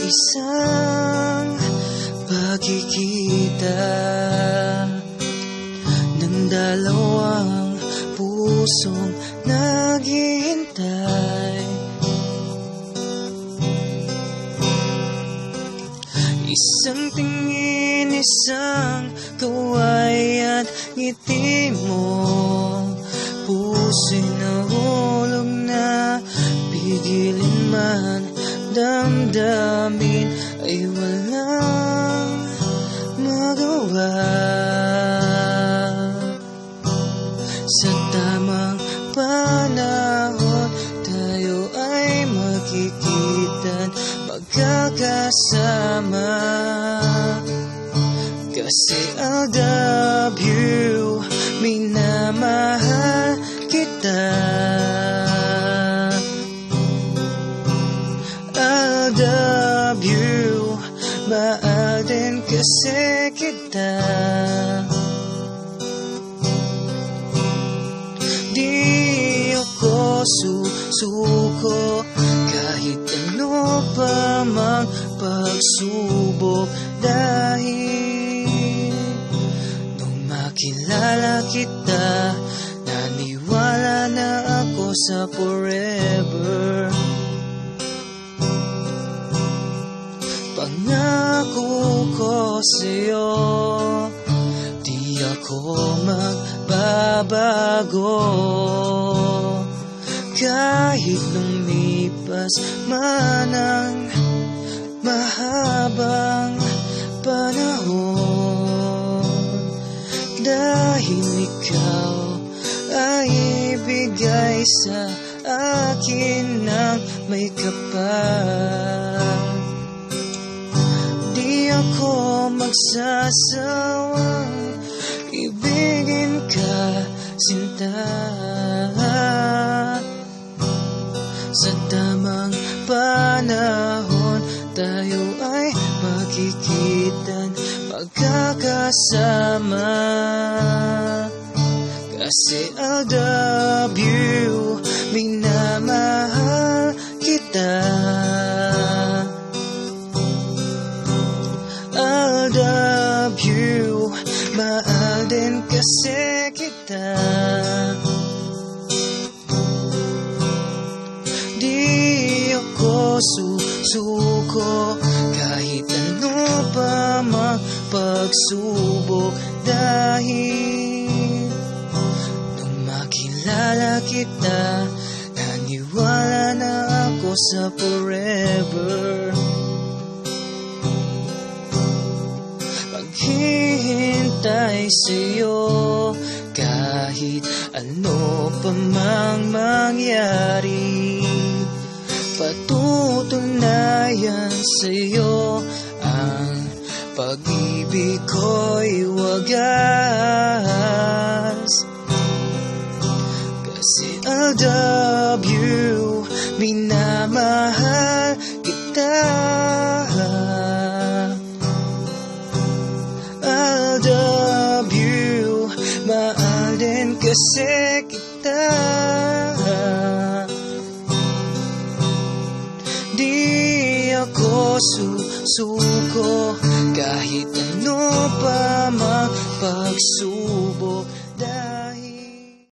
isang pagkikita ng dalawang pusong naghihintay. Isang tingin, isang kaway at ngiti mo, puso'y nahulog na, pigilin man damdamin ay walang magawa. Sa tamang panahon tayo ay magkikita't magkakasama, kasi I love you, minamahal kita. I love you, mahal din kasi kita. Di ako susuko kahit ano pa mang pagsubok, dahil nung makilala kita, naniwala na ako sa forever. Pangako ko sa'yo, di ako magbabago, kahit lumipas man ang mahabang panahon, dahil ikaw ay ibigay sa akin ng may kapal. Di ako magsasawang ibigin ka, sinta. Sa tamang panahon tayo ay magkikita't magkakasama, kasi I love you, minamahal kita. I love you, mahal din kasi kita. Di ako susuko kahit ano pa mang pagsubok, dahil nung makilala kita, naniwala na ako sa forever. Maghihintay sa'yo kahit ano pa mang mangyari, patutunayan sa'yo ang pag-ibig ko'y wagas, kasi I love you, minamahal kita. I love you, mahal din kasi kita. Di ako susuko kahit ano pa mang pagsubok,